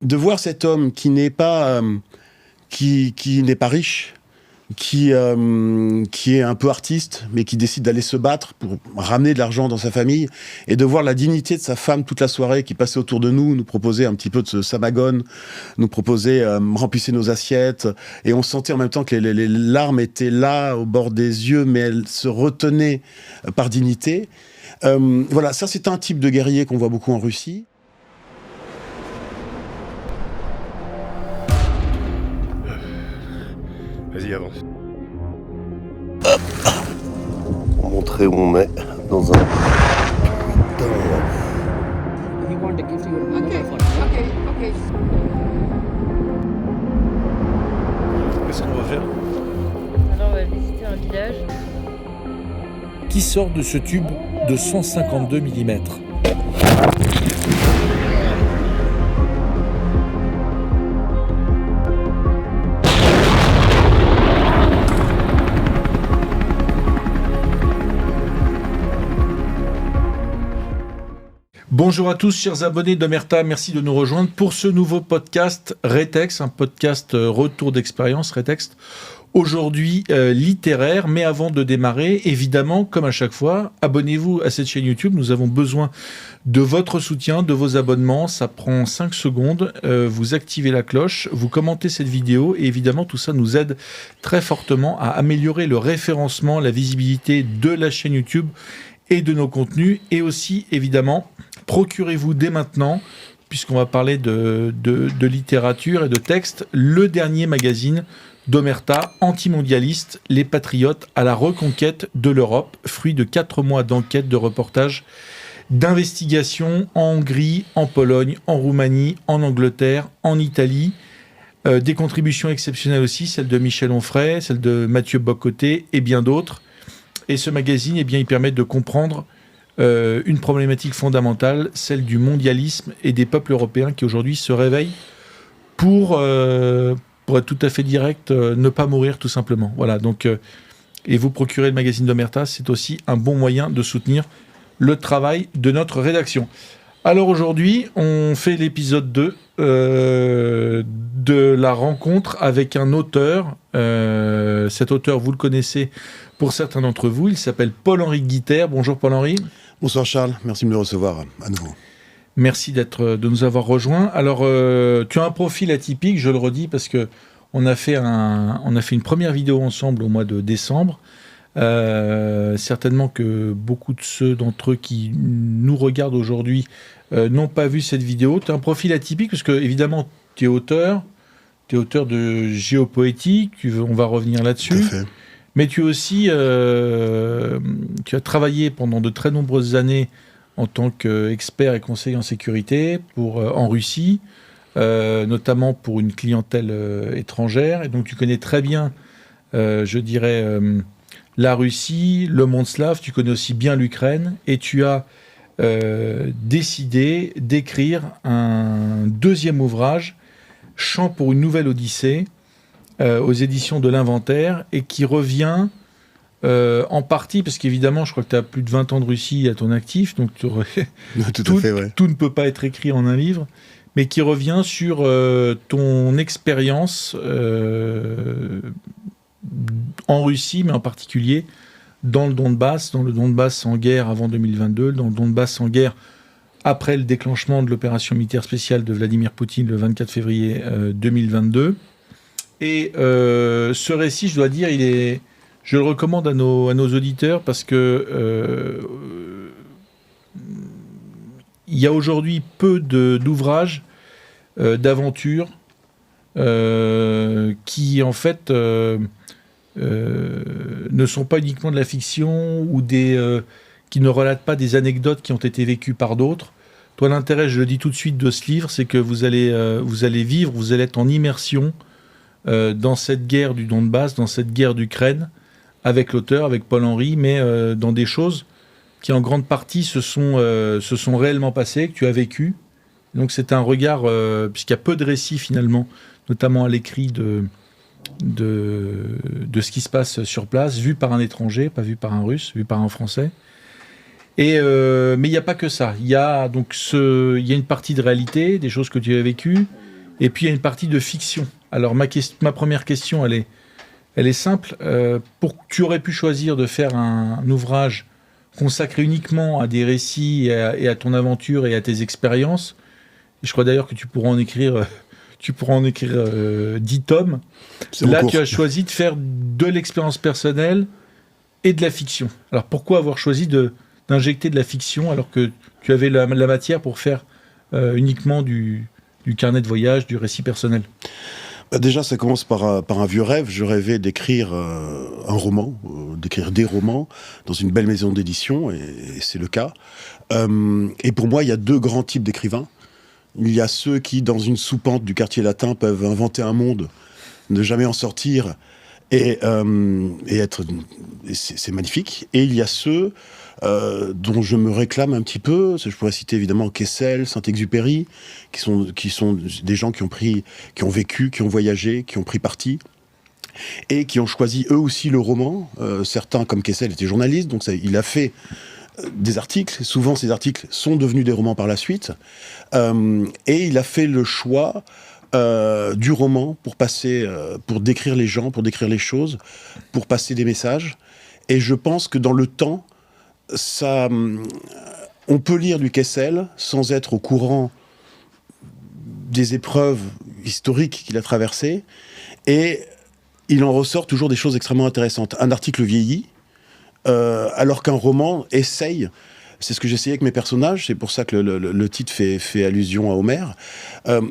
de voir cet homme qui n'est pas, qui n'est pas riche, qui est un peu artiste, mais qui décide d'aller se battre pour ramener de l'argent dans sa famille, et de voir la dignité de sa femme toute la soirée qui passait autour de nous proposait un petit peu de ce samagone, nous proposait remplissez nos assiettes, et on sentait en même temps que les larmes étaient là au bord des yeux, mais elles se retenaient par dignité. Voilà, ça c'est un type de guerrier qu'on voit beaucoup en Russie. Vas-y, avance. Pour montrer où on est dans un... He want to give you a mobile phone. Okay. Qu'est-ce qu'on va faire? Alors on va visiter un village. Qui sort de ce tube de 152 mm. Bonjour à tous, chers abonnés d'Omerta, merci de nous rejoindre pour ce nouveau podcast Rétexte, un podcast retour d'expérience Rétexte. Aujourd'hui littéraire, mais avant de démarrer, évidemment, comme à chaque fois, abonnez-vous à cette chaîne YouTube. Nous avons besoin de votre soutien, de vos abonnements. Ça prend 5 secondes. Vous activez la cloche, vous commentez cette vidéo et évidemment, tout ça nous aide très fortement à améliorer le référencement, la visibilité de la chaîne YouTube et de nos contenus. Et aussi, évidemment, procurez-vous dès maintenant, puisqu'on va parler de littérature et de texte, le dernier magazine d'Omerta, antimondialiste, Les Patriotes à la reconquête de l'Europe, fruit de 4 mois d'enquête, de reportage, d'investigation en Hongrie, en Pologne, en Roumanie, en Angleterre, en Italie. Des contributions exceptionnelles aussi, celle de Michel Onfray, celle de Mathieu Bocoté et bien d'autres. Et ce magazine, eh bien, il permet de comprendre une problématique fondamentale, celle du mondialisme et des peuples européens qui aujourd'hui se réveillent pour être tout à fait direct, ne pas mourir tout simplement. Voilà, donc, et vous procurer le magazine d'Omerta, c'est aussi un bon moyen de soutenir le travail de notre rédaction. Alors aujourd'hui, on fait l'épisode 2 de la rencontre avec un auteur. Cet auteur, vous le connaissez pour certains d'entre vous, il s'appelle Paul-Henri Guiter. Bonjour Paul-Henri. Bonsoir Charles, merci de me recevoir à nouveau. Merci de nous avoir rejoints. Alors, tu as un profil atypique, je le redis, parce que on a fait une première vidéo ensemble au mois de décembre. Certainement que beaucoup de ceux d'entre eux qui nous regardent aujourd'hui n'ont pas vu cette vidéo. Tu as un profil atypique, parce que, évidemment, tu es auteur de géopoétique, on va revenir là-dessus. Tout à fait. Mais tu es aussi, tu as travaillé pendant de très nombreuses années en tant qu'expert et conseiller en sécurité en Russie, notamment pour une clientèle étrangère. Et donc tu connais très bien, je dirais, la Russie, le monde slave, tu connais aussi bien l'Ukraine, et tu as décidé d'écrire un deuxième ouvrage, Chant pour une nouvelle Odyssée, aux éditions de l'Inventaire, et qui revient en partie, parce qu'évidemment, je crois que tu as plus de 20 ans de Russie à ton actif, donc tout à fait, ouais. Tout ne peut pas être écrit en un livre, mais qui revient sur ton expérience en Russie, mais en particulier dans le Donbass en guerre avant 2022, dans le Donbass en guerre après le déclenchement de l'opération militaire spéciale de Vladimir Poutine le 24 février 2022. Et ce récit, je dois dire, je le recommande à nos auditeurs parce que il y a aujourd'hui peu d'ouvrages d'aventures qui, en fait, ne sont pas uniquement de la fiction ou qui ne relatent pas des anecdotes qui ont été vécues par d'autres. Toi, l'intérêt, je le dis tout de suite, de ce livre, c'est que vous allez être en immersion dans cette guerre du Donbass, dans cette guerre d'Ukraine, avec l'auteur, avec Paul-Henri, mais dans des choses qui en grande partie se sont réellement passées, que tu as vécues. Donc c'est un regard, puisqu'il y a peu de récits finalement, notamment à l'écrit de ce qui se passe sur place, vu par un étranger, pas vu par un Russe, vu par un Français. Mais il n'y a pas que ça. Il y a une partie de réalité, des choses que tu as vécues, Et puis il y a une partie de fiction. Alors ma première question, elle est simple. Tu aurais pu choisir de faire un ouvrage consacré uniquement à des récits et à ton aventure et à tes expériences. Et je crois d'ailleurs que tu pourras en écrire 10 tomes. Là, tu as choisi de faire de l'expérience personnelle et de la fiction. Alors pourquoi avoir choisi d'injecter de la fiction alors que tu avais la matière pour faire uniquement du carnet de voyage, du récit personnel? Déjà, ça commence par un vieux rêve. Je rêvais d'écrire un roman, d'écrire des romans dans une belle maison d'édition, et c'est le cas. Et pour moi, il y a 2 grands types d'écrivains. Il y a ceux qui, dans une soupente du quartier latin, peuvent inventer un monde, ne jamais en sortir, et c'est magnifique. Et il y a ceux dont je me réclame un petit peu. Je pourrais citer évidemment Kessel, Saint-Exupéry, qui sont des gens qui ont vécu, qui ont voyagé, qui ont pris parti, et qui ont choisi eux aussi le roman. Certains, comme Kessel, étaient journalistes, donc il a fait des articles. Souvent, ces articles sont devenus des romans par la suite. Et il a fait le choix du roman pour décrire les gens, pour décrire les choses, pour passer des messages. Et je pense que dans le temps, on peut lire du Kessel sans être au courant des épreuves historiques qu'il a traversées, et il en ressort toujours des choses extrêmement intéressantes. Un article vieillit, alors qu'un roman essaye, c'est ce que j'essayais avec mes personnages, c'est pour ça que le titre fait allusion à Homère,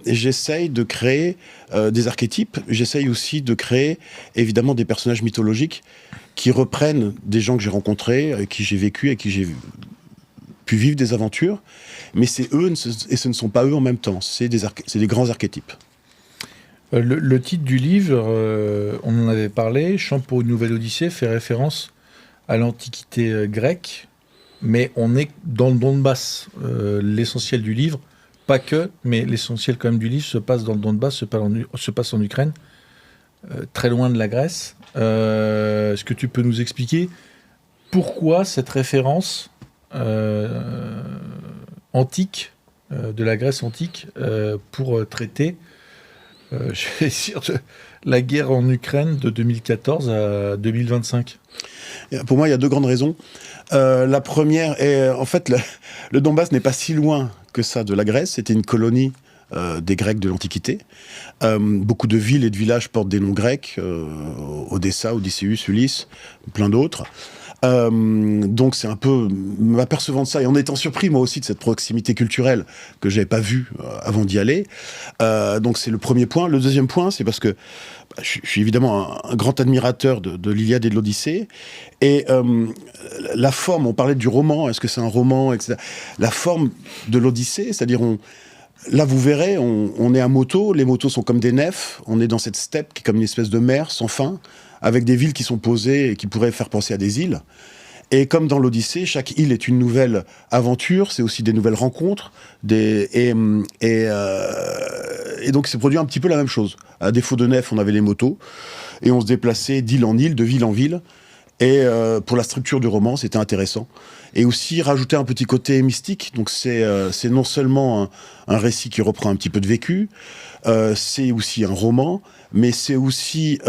j'essaye de créer des archétypes, j'essaye aussi de créer évidemment des personnages mythologiques qui reprennent des gens que j'ai rencontrés, avec qui j'ai vécu, avec qui j'ai pu vivre des aventures, mais c'est eux et ce ne sont pas eux en même temps, c'est des grands archétypes. Le titre du livre, on en avait parlé, Chant pour une nouvelle Odyssée, fait référence à l'Antiquité grecque, mais on est dans le Donbass. L'essentiel du livre, pas que, mais l'essentiel quand même du livre se passe dans le Donbass, se passe en Ukraine, très loin de la Grèce. Est-ce que tu peux nous expliquer pourquoi cette référence antique, de la Grèce antique, pour traiter la guerre en Ukraine de 2014 à 2025? Pour moi, il y a 2 grandes raisons. La première est, en fait, le Donbass n'est pas si loin que ça de la Grèce. C'était une colonie des Grecs de l'Antiquité. Beaucoup de villes et de villages portent des noms grecs. Odessa, Odysseus, Ulysse, plein d'autres. Donc c'est un peu m'apercevant de ça et en étant surpris moi aussi de cette proximité culturelle que j'avais pas vue avant d'y aller. Donc c'est le premier point. Le deuxième point, c'est parce que je suis évidemment un grand admirateur de l'Iliade et de l'Odyssée, et la forme, on parlait du roman, est-ce que c'est un roman, etc. La forme de l'Odyssée, c'est-à-dire là, vous verrez, on est à moto, les motos sont comme des nefs, on est dans cette steppe qui est comme une espèce de mer sans fin, avec des villes qui sont posées et qui pourraient faire penser à des îles. Et comme dans l'Odyssée, chaque île est une nouvelle aventure, c'est aussi des nouvelles rencontres, et donc c'est produit un petit peu la même chose. À défaut de nefs, on avait les motos, et on se déplaçait d'île en île, de ville en ville, et pour la structure du roman, c'était intéressant. Et aussi rajouter un petit côté mystique, donc c'est non seulement un récit qui reprend un petit peu de vécu, c'est aussi un roman, mais c'est aussi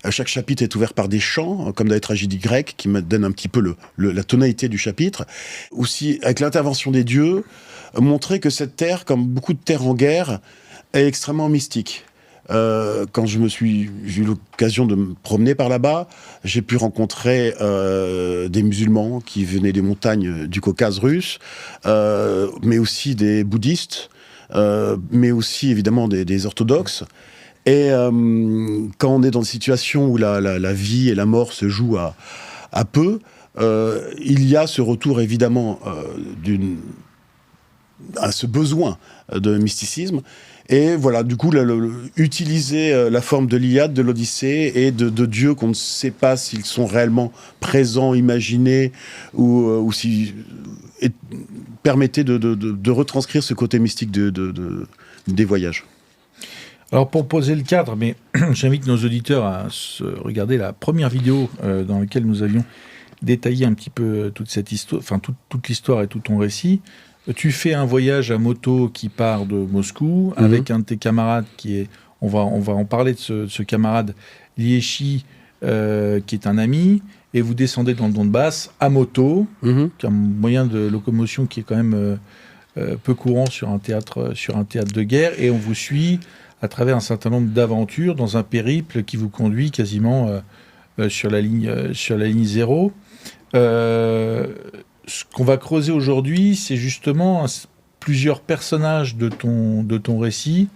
chaque chapitre est ouvert par des chants, comme dans les tragédies grecques, qui me donnent un petit peu la tonalité du chapitre. Aussi, avec l'intervention des dieux, montrer que cette terre, comme beaucoup de terres en guerre, est extrêmement mystique. Quand j'ai eu l'occasion de me promener par là-bas, j'ai pu rencontrer des musulmans qui venaient des montagnes du Caucase russe, mais aussi des bouddhistes, mais aussi évidemment des orthodoxes. Et quand on est dans une situation où la vie et la mort se jouent à peu, il y a ce retour évidemment à ce besoin de mysticisme. Et voilà, du coup, utiliser la forme de l'Iliade, de l'Odyssée et de dieux qu'on ne sait pas s'ils sont réellement présents, imaginés, ou si permettait de retranscrire ce côté mystique des voyages. Alors pour poser le cadre, mais j'invite nos auditeurs à regarder la première vidéo dans laquelle nous avions détaillé un petit peu toute cette histoire, enfin toute l'histoire et tout ton récit. tu fais un voyage à moto qui part de Moscou avec un de tes camarades qui est, on va en parler de ce camarade Liechi, qui est un ami, et vous descendez dans le Donbass à moto, qui est un moyen de locomotion qui est quand même peu courant sur un théâtre de guerre, et on vous suit à travers un certain nombre d'aventures dans un périple qui vous conduit quasiment sur la ligne 0. Ce qu'on va creuser aujourd'hui, c'est justement plusieurs personnages de ton récit,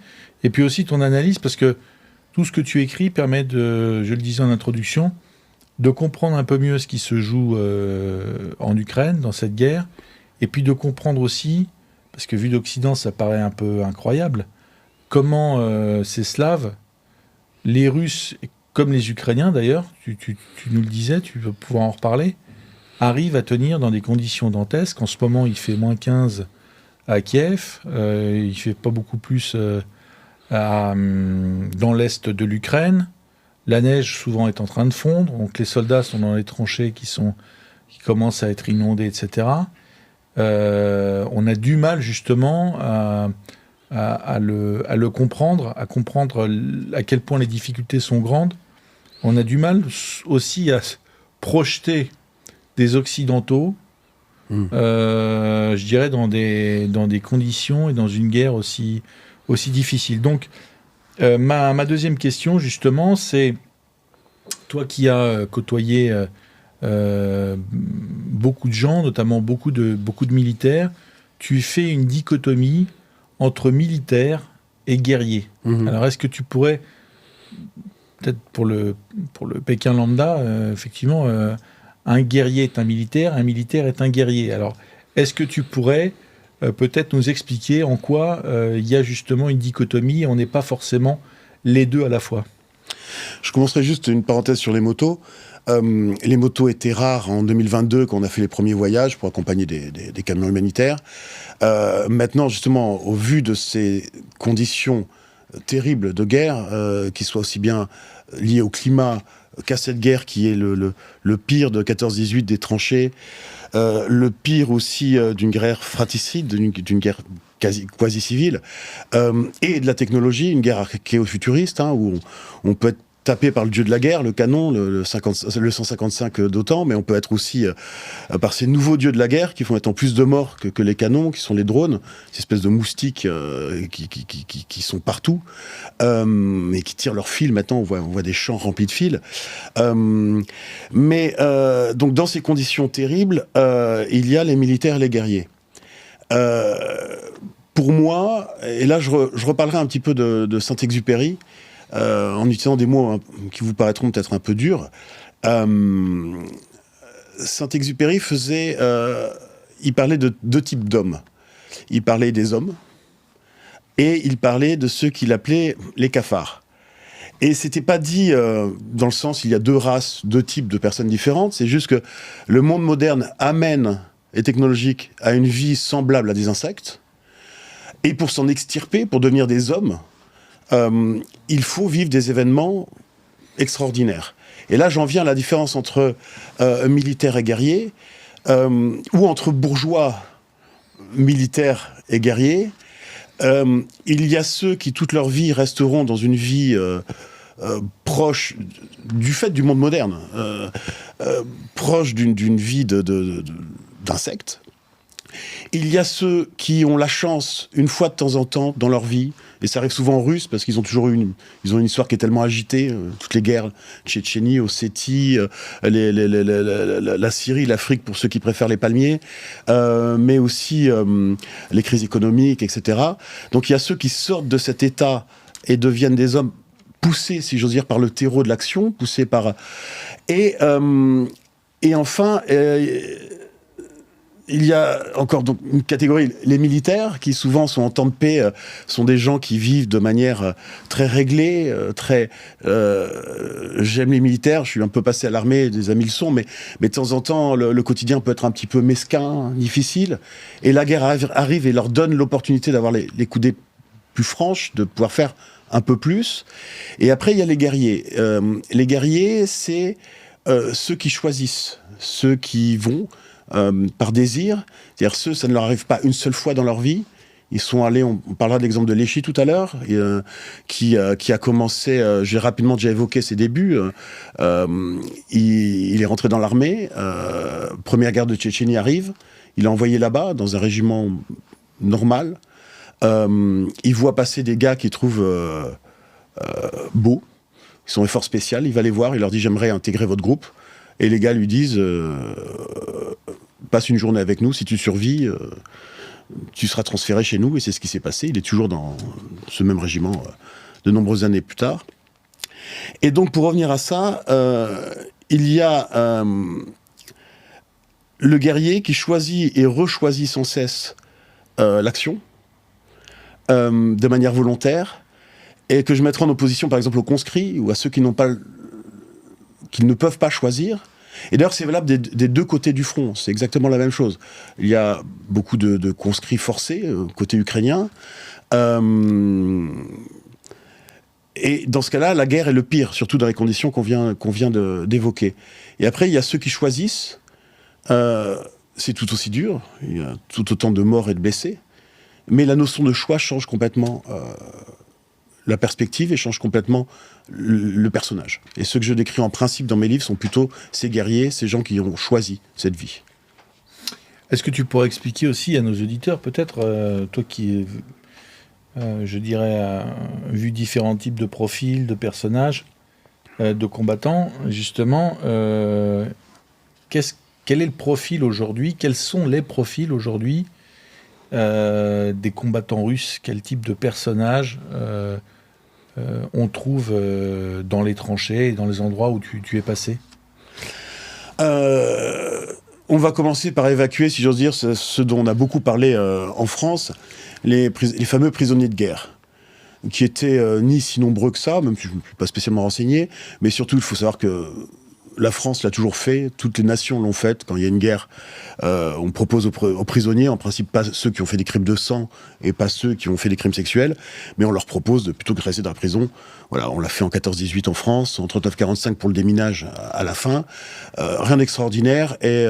et puis aussi ton analyse, parce que tout ce que tu écris permet de, je le disais en introduction, de comprendre un peu mieux ce qui se joue en Ukraine, dans cette guerre, et puis de comprendre aussi, parce que vu d'Occident, ça paraît un peu incroyable, comment ces Slaves, les Russes, comme les Ukrainiens d'ailleurs, tu nous le disais, tu vas pouvoir en reparler, arrivent à tenir dans des conditions dantesques. En ce moment, il fait moins 15 à Kiev, il ne fait pas beaucoup plus dans l'est de l'Ukraine. La neige, souvent, est en train de fondre, donc les soldats sont dans les tranchées qui commencent à être inondées, etc. On a du mal, justement, à le comprendre, à comprendre à quel point les difficultés sont grandes. On a du mal aussi à projeter des Occidentaux, je dirais, dans des conditions et dans une guerre aussi difficile. Donc, ma deuxième question, justement, c'est, toi qui as côtoyé beaucoup de gens, notamment beaucoup de militaires, tu fais une dichotomie entre militaires et guerriers. Alors, est-ce que tu pourrais, peut-être pour le Pékin lambda, effectivement, un guerrier est un militaire est un guerrier. Alors, est-ce que tu pourrais peut-être nous expliquer en quoi il y a justement une dichotomie et on n'est pas forcément les deux à la fois? Je commencerai juste une parenthèse sur les motos. Les motos étaient rares en 2022 quand on a fait les premiers voyages pour accompagner des camions humanitaires. Maintenant, justement, au vu de ces conditions terribles de guerre, qui soient aussi bien liées au climat qu'à cette guerre qui est le pire de 14-18 des tranchées, le pire aussi d'une guerre fratricide, d'une guerre quasi civile, et de la technologie, une guerre archéo-futuriste, où on peut être tapé par le dieu de la guerre, le canon, le 155 d'OTAN, mais on peut être aussi par ces nouveaux dieux de la guerre qui font être en plus de morts que les canons, qui sont les drones, ces espèces de moustiques qui sont partout, et qui tirent leurs fils. Maintenant, on voit des champs remplis de fils. Donc, dans ces conditions terribles, il y a les militaires et les guerriers. Pour moi, et là je reparlerai un petit peu de Saint-Exupéry, en utilisant des mots qui vous paraîtront peut-être un peu durs. Saint-Exupéry il parlait de deux types d'hommes. Il parlait des hommes et il parlait de ceux qu'il appelait les cafards. Et c'était pas dit dans le sens il y a deux races, deux types de personnes différentes. C'est juste que le monde moderne amène et technologique à une vie semblable à des insectes. Et pour s'en extirper, pour devenir des hommes, il faut vivre des événements extraordinaires. Et là, j'en viens à la différence entre militaire et guerrier, ou entre bourgeois, militaires et guerriers. Il y a ceux qui, toute leur vie, resteront dans une vie proche du fait du monde moderne, proche d'une vie d'insectes. Il y a ceux qui ont la chance, une fois de temps en temps, dans leur vie, et ça arrive souvent aux Russes, parce qu'ils ont toujours une histoire qui est tellement agitée, toutes les guerres, Tchétchénie, Ossétie, la Syrie, l'Afrique, pour ceux qui préfèrent les palmiers, mais aussi les crises économiques, etc. Donc il y a ceux qui sortent de cet état et deviennent des hommes poussés, si j'ose dire, par le terreau de l'action, poussés par... Et enfin... il y a encore donc une catégorie, les militaires, qui souvent sont en temps de paix, sont des gens qui vivent de manière très réglée, j'aime les militaires, je suis un peu passé à l'armée, des amis le sont, mais de temps en temps, le quotidien peut être un petit peu mesquin, difficile, et la guerre arrive et leur donne l'opportunité d'avoir les coudées plus franches, de pouvoir faire un peu plus. Et après, il y a les guerriers. Les guerriers, c'est ceux qui choisissent, ceux qui vont par désir. C'est-à-dire ça ne leur arrive pas une seule fois dans leur vie. Ils sont allés, on parlera de l'exemple de Léchi tout à l'heure, qui a commencé, j'ai rapidement déjà évoqué ses débuts, il est rentré dans l'armée, première guerre de Tchétchénie arrive, il est envoyé là-bas, dans un régiment normal, il voit passer des gars qu'il trouve beaux, ils sont effort spécial, il va les voir, il leur dit « j'aimerais intégrer votre groupe », et les gars lui disent « passe une journée avec nous, si tu survis, tu seras transféré chez nous », et c'est ce qui s'est passé. Il est toujours dans ce même régiment de nombreuses années plus tard. Et donc, pour revenir à ça, il y a le guerrier qui choisit et rechoisit sans cesse l'action, de manière volontaire, et que je mettrai en opposition, par exemple, aux conscrits ou à ceux qui ne peuvent pas choisir. Et d'ailleurs, c'est valable des deux côtés du front. C'est exactement la même chose. Il y a beaucoup de conscrits forcés, côté ukrainien. Et dans ce cas-là, la guerre est le pire, surtout dans les conditions qu'on vient d'évoquer. Et après, il y a ceux qui choisissent. C'est tout aussi dur. Il y a tout autant de morts et de blessés. Mais la notion de choix change complètement la perspective et change complètement le personnage. Et ceux que je décris en principe dans mes livres sont plutôt ces guerriers, ces gens qui ont choisi cette vie. Est-ce que tu pourrais expliquer aussi à nos auditeurs, peut-être, toi qui, je dirais, vu différents types de profils, de personnages, de combattants, justement, quel est le profil aujourd'hui, quels sont les profils aujourd'hui des combattants russes, quel type de personnages on trouve dans les tranchées et dans les endroits où tu es passé? On va commencer par évacuer, si j'ose dire, ce dont on a beaucoup parlé en France, les fameux prisonniers de guerre, qui étaient ni si nombreux que ça, même si je ne suis pas spécialement renseigné, mais surtout il faut savoir que la France l'a toujours fait, toutes les nations l'ont fait. Quand il y a une guerre, on propose aux prisonniers, en principe pas ceux qui ont fait des crimes de sang et pas ceux qui ont fait des crimes sexuels, mais on leur propose de plutôt que rester dans la prison. Voilà, on l'a fait en 14-18 en France, en 39-45 pour le déminage à la fin. Rien d'extraordinaire et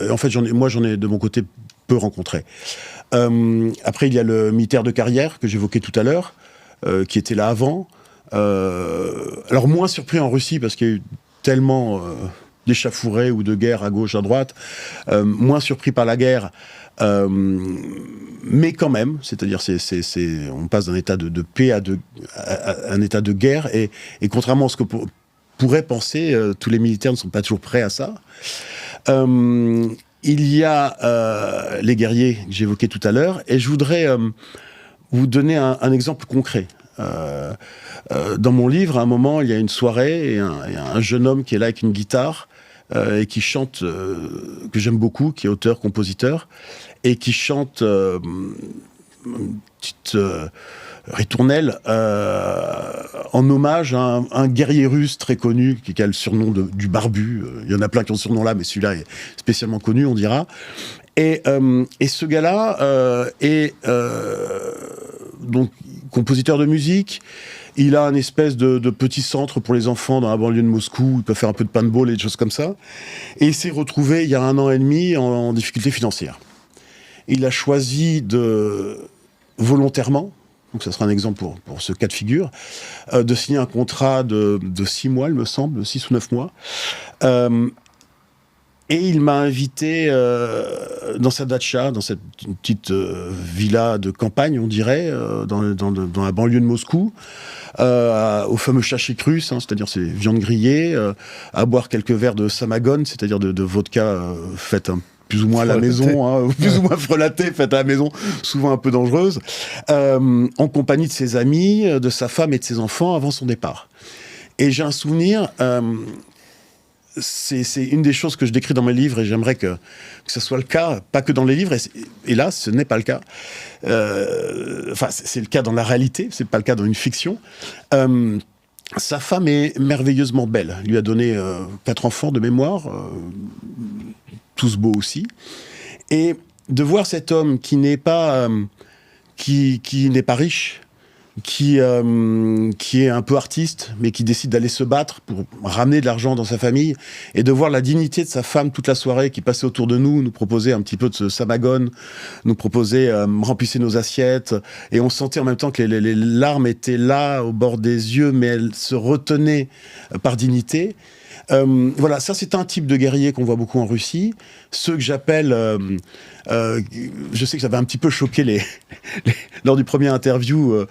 en fait j'en ai de mon côté peu rencontré. Après il y a le militaire de carrière que j'évoquais tout à l'heure, qui était là avant. Alors moins surpris en Russie parce qu'il y a eu tellement d'échauffourées ou de guerres à gauche, à droite, moins surpris par la guerre, mais quand même, c'est-à-dire on passe d'un état de paix à un état de guerre, et contrairement à ce que pourraient penser, tous les militaires ne sont pas toujours prêts à ça. Il y a les guerriers que j'évoquais tout à l'heure, et je voudrais vous donner un exemple concret. Dans mon livre, à un moment, il y a une soirée et un jeune homme qui est là avec une guitare et qui chante, que j'aime beaucoup, qui est auteur-compositeur, et qui chante une petite ritournelle en hommage à un guerrier russe très connu qui a le surnom du barbu. Il y en a plein qui ont ce surnom-là, mais celui-là est spécialement connu, on dira. Et ce gars-là est donc compositeur de musique. Il a un espèce de petit centre pour les enfants dans la banlieue de Moscou. Il peut faire un peu de paintball et des choses comme ça. Et il s'est retrouvé, il y a 1 an et demi, en difficulté financière. Il a choisi volontairement, donc ça sera un exemple pour ce cas de figure, de signer un contrat de 6 mois, il me semble, 6 ou 9 mois. Et il m'a invité dans sa datcha, dans cette petite villa de campagne, on dirait, dans la banlieue de Moscou, au fameux shashik russe, c'est-à-dire ces viandes grillées, à boire quelques verres de samagon, c'est-à-dire de vodka faite plus ou moins à la maison, plus ou moins frelatée, faite à la maison, souvent un peu dangereuse, en compagnie de ses amis, de sa femme et de ses enfants avant son départ. Et j'ai un souvenir... C'est une des choses que je décris dans mes livres et j'aimerais que ce soit le cas, pas que dans les livres, et là, ce n'est pas le cas. Enfin, c'est le cas dans la réalité, c'est pas le cas dans une fiction. Sa femme est merveilleusement belle. Elle lui a donné 4 enfants de mémoire, tous beaux aussi. Et de voir cet homme qui n'est pas riche, qui est un peu artiste, mais qui décide d'aller se battre pour ramener de l'argent dans sa famille, et de voir la dignité de sa femme toute la soirée, qui passait autour de nous proposait un petit peu de ce samagone, nous proposait remplissez nos assiettes, et on sentait en même temps que les larmes étaient là, au bord des yeux, mais elles se retenaient par dignité. Voilà, ça c'est un type de guerrier qu'on voit beaucoup en Russie. Ceux que j'appelle, je sais que j'avais un petit peu choqué lors du premier interview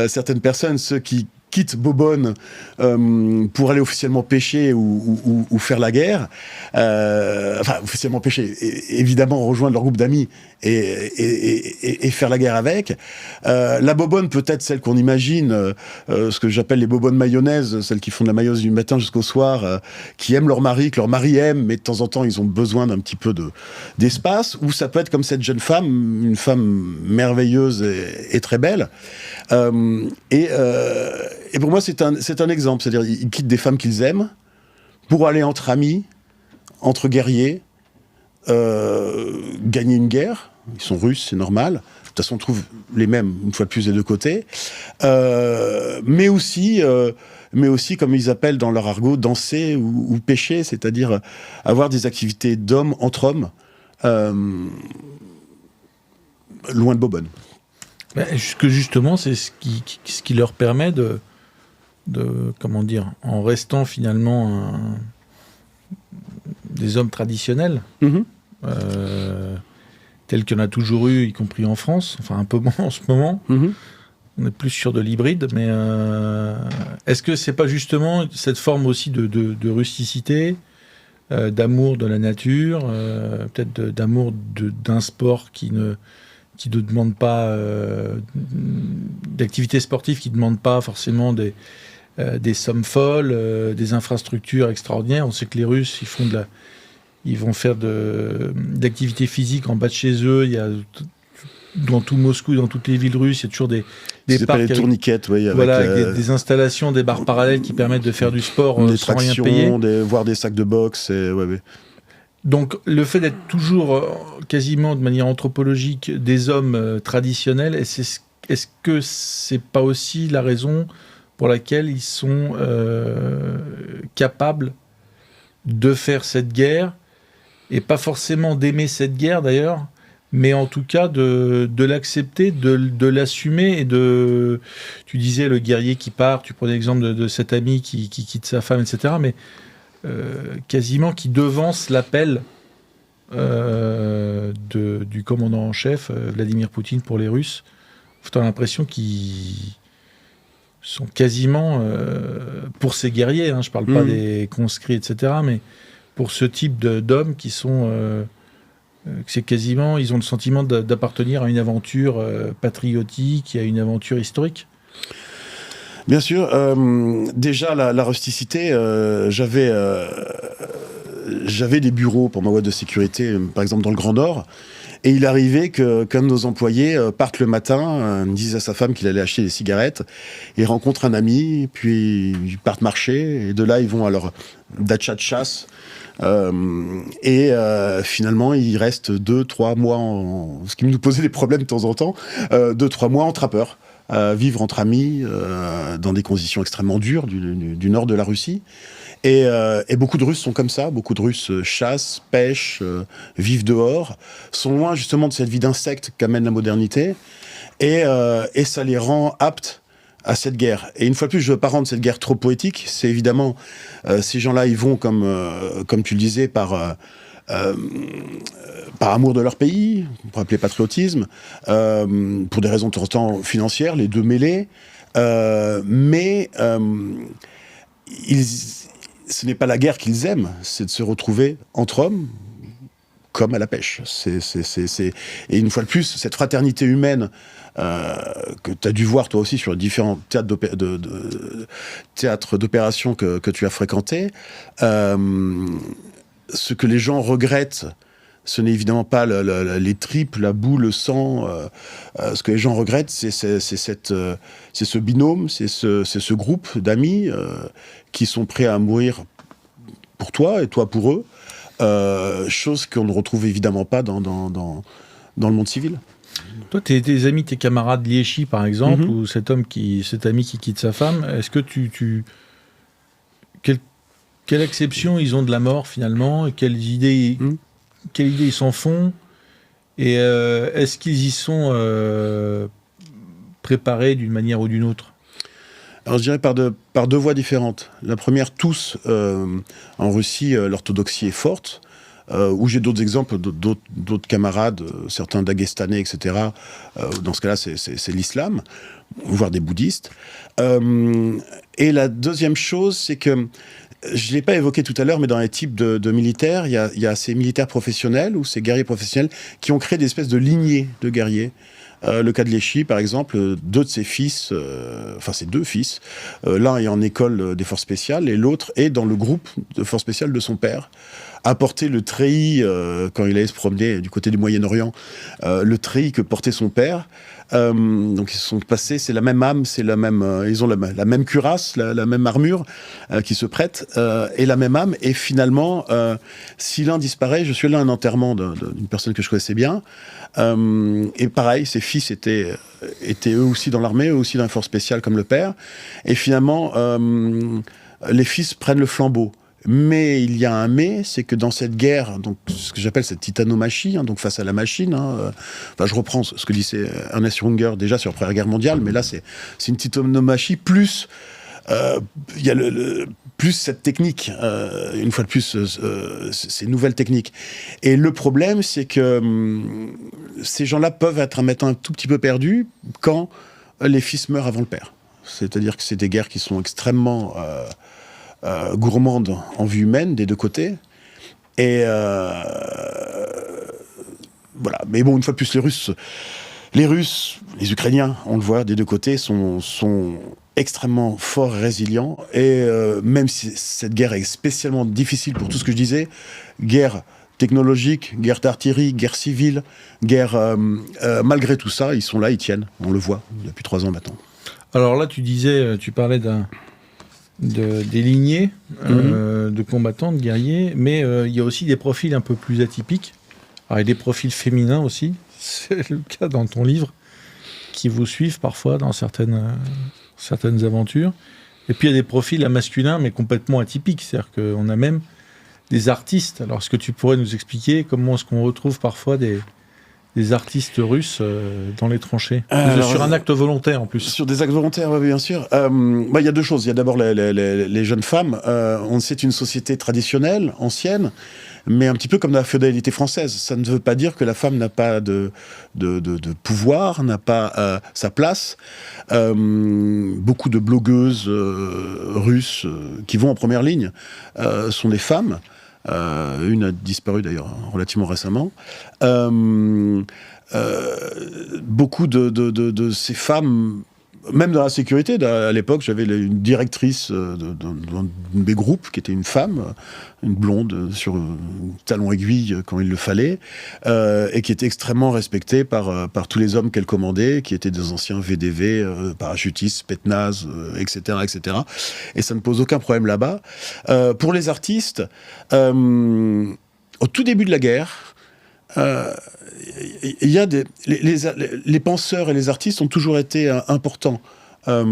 certaines personnes, ceux qui quittent Bobonne pour aller officiellement pêcher ou faire la guerre. Enfin, officiellement pêcher, évidemment rejoindre leur groupe d'amis et faire la guerre avec. La Bobonne, peut-être celle qu'on imagine, ce que j'appelle les Bobonnes mayonnaise, celles qui font de la mayonnaise du matin jusqu'au soir, qui aiment leur mari, que leur mari aime, mais de temps en temps, ils ont besoin d'un petit peu d'espace. Ou ça peut être comme cette jeune femme, une femme merveilleuse et très belle. Et pour moi, c'est un exemple. C'est-à-dire, ils quittent des femmes qu'ils aiment pour aller entre amis, entre guerriers, gagner une guerre. Ils sont russes, c'est normal. De toute façon, on trouve les mêmes, une fois de plus, des deux côtés. Mais aussi, comme ils appellent dans leur argot, danser ou pêcher, c'est-à-dire avoir des activités d'hommes entre hommes, loin de Bobonne. Que justement, c'est ce qui leur permet de comment dire, en restant finalement des hommes traditionnels, tels qu'il y en a toujours eu, y compris en France, enfin un peu moins en ce moment. On est plus sur de l'hybride, mais est-ce que c'est pas justement cette forme aussi de rusticité, d'amour de la nature, peut-être d'amour d'un sport qui ne demande pas d'activités sportives, qui ne demandent pas forcément des sommes folles, des infrastructures extraordinaires. On sait que les Russes, ils vont faire d'activités physiques en bas de chez eux. Il y a dans tout Moscou, dans toutes les villes russes, il y a toujours des parcs avec, tourniquettes, oui, avec des installations, des barres parallèles qui permettent de faire du sport sans rien payer. Voir des sacs de boxe. Donc, le fait d'être toujours quasiment de manière anthropologique des hommes traditionnels, est-ce que c'est pas aussi la raison pour laquelle ils sont capables de faire cette guerre, et pas forcément d'aimer cette guerre d'ailleurs, mais en tout cas de l'accepter, de l'assumer, et tu disais le guerrier qui part, tu prenais l'exemple de cet ami qui quitte sa femme, etc., mais quasiment qui devance l'appel du commandant en chef, Vladimir Poutine, pour les Russes. Tu as l'impression qu'ils sont quasiment, pour ces guerriers, je ne parle pas des conscrits, etc., mais pour ce type d'hommes qui sont... c'est quasiment, ils ont le sentiment d'appartenir à une aventure patriotique, à une aventure historique. Bien sûr. Déjà, la rusticité, j'avais des bureaux pour ma boîte de sécurité, par exemple dans le Grand Nord, et il arrivait qu'un de nos employés parte le matin, dise à sa femme qu'il allait acheter des cigarettes, et rencontre un ami, puis ils partent marcher, et de là, ils vont à leur dacha de chasse. Finalement, il reste 2-3 mois, ce qui nous posait des problèmes de temps en temps, 2-3 mois en trappeur, vivre entre amis dans des conditions extrêmement dures du nord de la Russie. Et beaucoup de Russes sont comme ça, beaucoup de Russes chassent, pêchent, vivent dehors, sont loin justement de cette vie d'insecte qu'amène la modernité, et ça les rend aptes à cette guerre. Et une fois de plus, je ne veux pas rendre cette guerre trop poétique. C'est évidemment, ces gens-là, ils vont, comme tu le disais, par amour de leur pays, on pourrait appeler patriotisme, pour des raisons de temps en temps financières, les deux mêlés. Mais ce n'est pas la guerre qu'ils aiment, c'est de se retrouver entre hommes, comme à la pêche. Et une fois de plus, cette fraternité humaine que tu as dû voir toi aussi sur les différents théâtres d'opérations que tu as fréquentés, ce que les gens regrettent, ce n'est évidemment pas les tripes, la boue, le sang. Ce que les gens regrettent, c'est ce binôme, c'est ce groupe d'amis qui sont prêts à mourir pour toi et toi pour eux. Chose qu'on ne retrouve évidemment pas dans le monde civil. Toi, tes amis, tes camarades Liéchi, par exemple, ou cet ami qui quitte sa femme, est-ce que quelle acception ils ont de la mort, finalement, et quelles idées ils s'en font, et est-ce qu'ils y sont préparés d'une manière ou d'une autre? Alors je dirais par deux voies différentes. La première, tous, en Russie, l'orthodoxie est forte, où j'ai d'autres exemples, d'autres camarades, certains dagestanais, etc. Dans ce cas-là, c'est l'islam, voire des bouddhistes. Et la deuxième chose, c'est que, je ne l'ai pas évoqué tout à l'heure, mais dans les types de militaires, il y a ces militaires professionnels, ou ces guerriers professionnels, qui ont créé des espèces de lignées de guerriers. Le cas de Liéchi, par exemple, deux de ses fils, ses deux fils, l'un est en école des forces spéciales et l'autre est dans le groupe de forces spéciales de son père, a porté le treillis, quand il allait se promener du côté du Moyen-Orient, le treillis que portait son père. Donc ils se sont passés, c'est la même âme, ils ont la même cuirasse, la même armure qui se prête, et la même âme. Et finalement, si l'un disparaît, je suis allé à un enterrement d'une personne que je connaissais bien, et pareil, ses fils étaient eux aussi dans l'armée, eux aussi dans les forces spéciales comme le père. Et finalement, les fils prennent le flambeau. Mais il y a un mais, c'est que dans cette guerre, donc ce que j'appelle cette titanomachie, donc face à la machine, je reprends ce que disait Ernest Junger déjà sur la Première Guerre mondiale, mais là c'est une titanomachie plus il y a plus cette technique, une fois de plus, ces nouvelles techniques. Et le problème, c'est que ces gens-là peuvent être un tout petit peu perdus quand les fils meurent avant le père. C'est-à-dire que c'est des guerres qui sont extrêmement gourmandes en vue humaine des deux côtés. Et voilà. Mais bon, une fois de plus, les Russes, les Ukrainiens, on le voit des deux côtés, sont extrêmement forts et résilients. Et même si cette guerre est spécialement difficile pour tout ce que je disais, guerre technologique, guerre d'artillerie, guerre civile, guerre... malgré tout ça, ils sont là, ils tiennent. On le voit depuis 3 ans maintenant. Alors là, tu parlais des lignées de combattants, de guerriers, mais il y a aussi des profils un peu plus atypiques. Alors, il y a des profils féminins aussi, c'est le cas dans ton livre, qui vous suivent parfois dans certaines aventures. Et puis il y a des profils masculins, mais complètement atypiques. C'est-à-dire qu'on a même des artistes. Alors, est-ce que tu pourrais nous expliquer comment est-ce qu'on retrouve parfois des artistes russes dans les tranchées, sur un acte volontaire en plus? Sur des actes volontaires, oui, bien sûr. Il y a deux choses. Il y a d'abord les jeunes femmes. C'est une société traditionnelle, ancienne, mais un petit peu comme dans la féodalité française. Ça ne veut pas dire que la femme n'a pas de pouvoir, n'a pas sa place. Beaucoup de blogueuses russes qui vont en première ligne sont des femmes. Une a disparu d'ailleurs relativement récemment. Beaucoup de ces femmes, même dans la sécurité, à l'époque j'avais une directrice d'un de mes groupes qui était une femme, une blonde sur talon aiguille quand il le fallait, et qui était extrêmement respectée par tous les hommes qu'elle commandait, qui étaient des anciens VDV, parachutistes, Spetsnaz, etc., etc. Et ça ne pose aucun problème là-bas. Pour les artistes, au tout début de la guerre, il y a les penseurs et les artistes ont toujours été importants. Un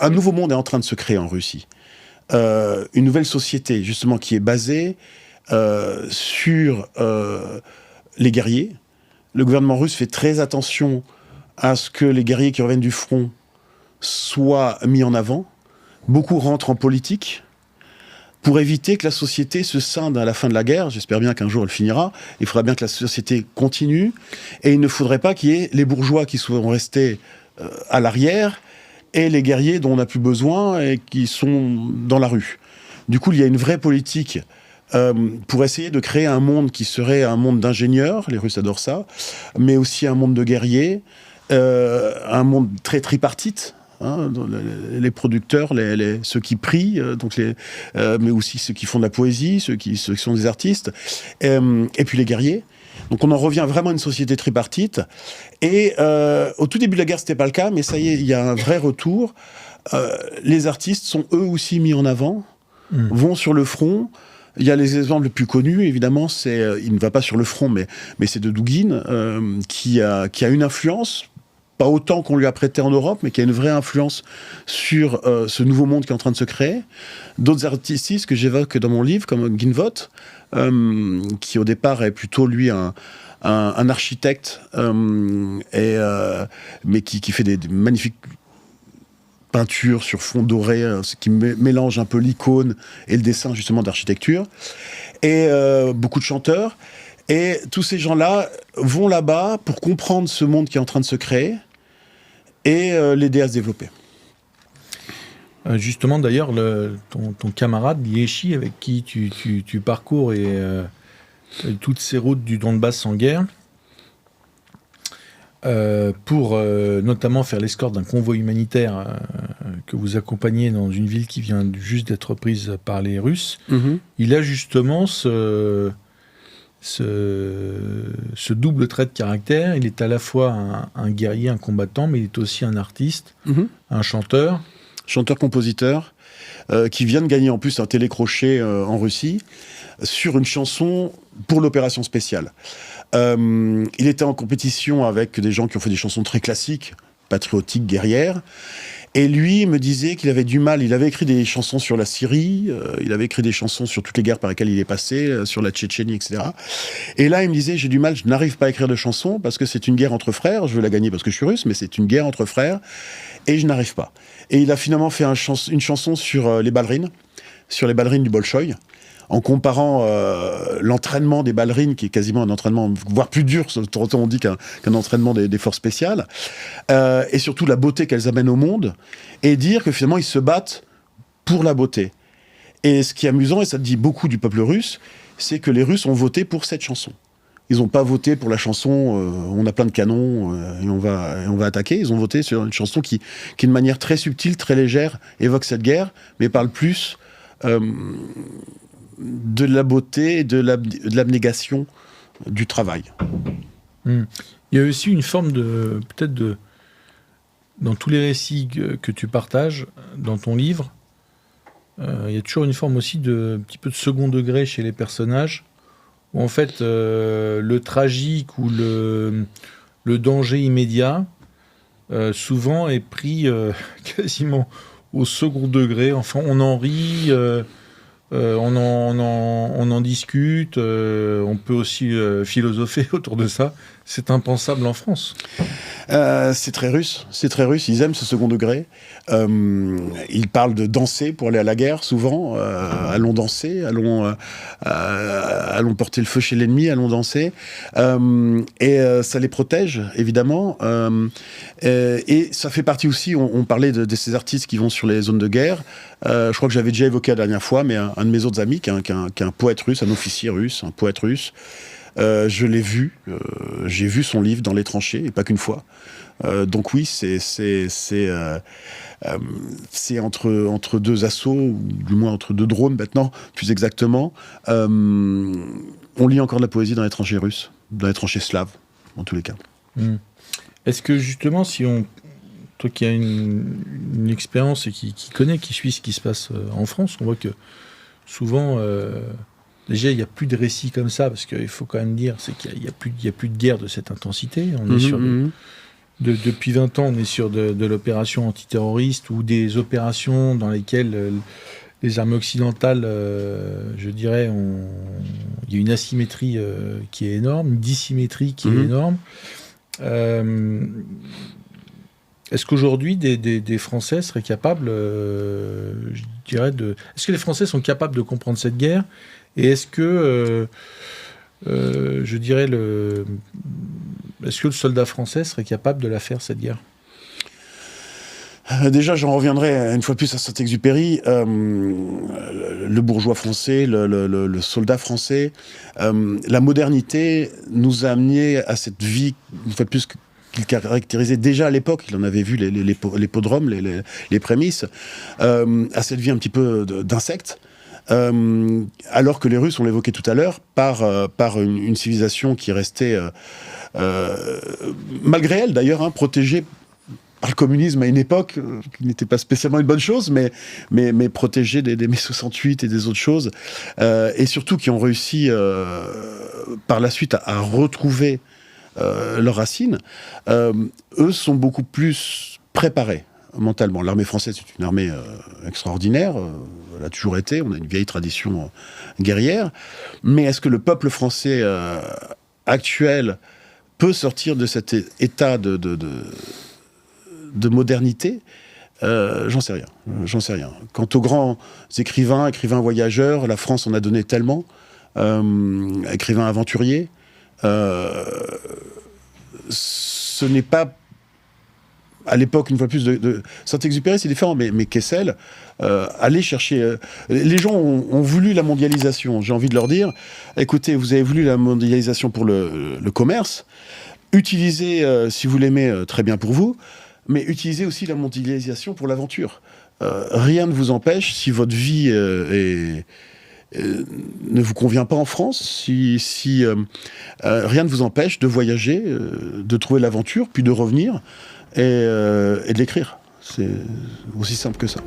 nouveau monde est en train de se créer en Russie. Une nouvelle société, justement, qui est basée sur les guerriers. Le gouvernement russe fait très attention à ce que les guerriers qui reviennent du front soient mis en avant. Beaucoup rentrent en politique pour éviter que la société se scinde à la fin de la guerre. J'espère bien qu'un jour elle finira. Il faudra bien que la société continue. Et il ne faudrait pas qu'il y ait les bourgeois qui sont restés à l'arrière et les guerriers dont on n'a plus besoin et qui sont dans la rue. Du coup, il y a une vraie politique pour essayer de créer un monde qui serait un monde d'ingénieurs, les Russes adorent ça, mais aussi un monde de guerriers, un monde très tripartite. Les producteurs, ceux qui prient, mais aussi ceux qui font de la poésie, ceux qui sont des artistes, et puis les guerriers. Donc on en revient vraiment à une société tripartite. Et au tout début de la guerre, c'était pas le cas, mais ça y est, il y a un vrai retour. Les artistes sont eux aussi mis en avant, vont sur le front. Il y a les exemples les plus connus, évidemment, il ne va pas sur le front, mais c'est de Douguine, qui a une influence, pas autant qu'on lui a prêté en Europe, mais qui a une vraie influence sur ce nouveau monde qui est en train de se créer. D'autres artistes que j'évoque dans mon livre, comme Guinevot, qui au départ est plutôt, lui, un architecte, mais qui fait des magnifiques peinture sur fond doré, ce qui mélange un peu l'icône et le dessin justement d'architecture, et beaucoup de chanteurs. Et tous ces gens-là vont là-bas pour comprendre ce monde qui est en train de se créer et l'aider à se développer. Justement, d'ailleurs, ton camarade Yeshi, avec qui tu parcours toutes ces routes du Donbass en guerre, pour notamment faire l'escorte d'un convoi humanitaire que vous accompagnez dans une ville qui vient juste d'être prise par les Russes. Il a justement ce double trait de caractère. Il est à la fois un guerrier, un combattant, mais il est aussi un artiste, un chanteur. Chanteur-compositeur, qui vient de gagner en plus un télécrochet en Russie sur une chanson pour l'opération spéciale. Il était en compétition avec des gens qui ont fait des chansons très classiques, patriotiques, guerrières. Et lui me disait qu'il avait du mal. Il avait écrit des chansons sur la Syrie, il avait écrit des chansons sur toutes les guerres par lesquelles il est passé, sur la Tchétchénie, etc. Et là, il me disait, j'ai du mal, je n'arrive pas à écrire de chansons parce que c'est une guerre entre frères. Je veux la gagner parce que je suis russe, mais c'est une guerre entre frères. Et je n'arrive pas. Et il a finalement fait une chanson sur les ballerines du Bolchoï, en comparant l'entraînement des ballerines, qui est quasiment un entraînement, voire plus dur, autant on dit qu'un entraînement des forces spéciales, et surtout la beauté qu'elles amènent au monde, et dire que finalement ils se battent pour la beauté. Et ce qui est amusant, et ça dit beaucoup du peuple russe, c'est que les Russes ont voté pour cette chanson. Ils n'ont pas voté pour la chanson on a plein de canons et on va attaquer. Ils ont voté sur une chanson qui de manière très subtile, très légère, évoque cette guerre, mais parle plus de la beauté et de l'abnégation du travail. Il y a aussi une forme dans tous les récits que tu partages dans ton livre, il y a toujours une forme aussi un petit peu de second degré chez les personnages, où en fait le tragique ou le danger immédiat souvent est pris quasiment au second degré. Enfin, on en rit, on en discute, on peut aussi philosopher autour de ça. C'est impensable en France. C'est très russe, ils aiment ce second degré. Ils parlent de danser pour aller à la guerre, souvent. Allons danser, allons porter le feu chez l'ennemi, allons danser. Et ça les protège, évidemment. Et ça fait partie aussi, on parlait de ces artistes qui vont sur les zones de guerre. Je crois que j'avais déjà évoqué la dernière fois, mais un de mes autres amis, qui est un poète russe, un officier russe, un poète russe, je l'ai vu, j'ai vu son livre dans les tranchées, et pas qu'une fois. Donc oui, c'est entre deux assauts, ou du moins entre deux drones maintenant, plus exactement. On lit encore de la poésie dans les tranchées russes, dans les tranchées slaves, en tous les cas. Est-ce que justement, toi qui as une expérience et qui suit ce qui se passe en France, on voit que souvent... Déjà, il n'y a plus de récits comme ça, parce qu'il faut quand même dire, c'est qu'il n'y a plus de guerre de cette intensité. On est sur depuis 20 ans, on est sur de l'opération antiterroriste ou des opérations dans lesquelles les armées occidentales, je dirais, il y a une asymétrie qui est énorme, une dissymétrie qui est énorme. Est-ce qu'aujourd'hui, des Français seraient capables, je dirais, est-ce que les Français sont capables de comprendre cette guerre ? Et est-ce que, je dirais, est-ce que le soldat français serait capable de la faire, cette guerre ? Déjà, j'en reviendrai une fois de plus à Saint-Exupéry. Le bourgeois français, le soldat français, la modernité nous a amené à cette vie, une fois de plus, qu'il caractérisait déjà à l'époque, il en avait vu les podromes, les prémices, à cette vie un petit peu d'insecte. Alors que les Russes, on l'évoquait tout à l'heure, par une civilisation qui restait, malgré elle d'ailleurs, protégée par le communisme à une époque qui n'était pas spécialement une bonne chose, mais protégés des mai 68 et des autres choses, et surtout qui ont réussi par la suite à retrouver leurs racines, eux sont beaucoup plus préparés mentalement. L'armée française est une armée extraordinaire, elle a toujours été, on a une vieille tradition guerrière, mais est-ce que le peuple français actuel peut sortir de cet état de modernité? J'en sais rien. Quant aux grands écrivains voyageurs, la France en a donné tellement, écrivains aventuriers, ce n'est pas à l'époque, une fois plus, de Saint-Exupéry, c'est différent, mais Kessel, aller chercher... les gens ont voulu la mondialisation. J'ai envie de leur dire, écoutez, vous avez voulu la mondialisation pour le commerce, utilisez, si vous l'aimez, très bien pour vous, mais utilisez aussi la mondialisation pour l'aventure. Rien ne vous empêche, si votre vie ne vous convient pas en France, rien ne vous empêche de voyager, de trouver l'aventure, puis de revenir et de l'écrire. C'est aussi simple que ça.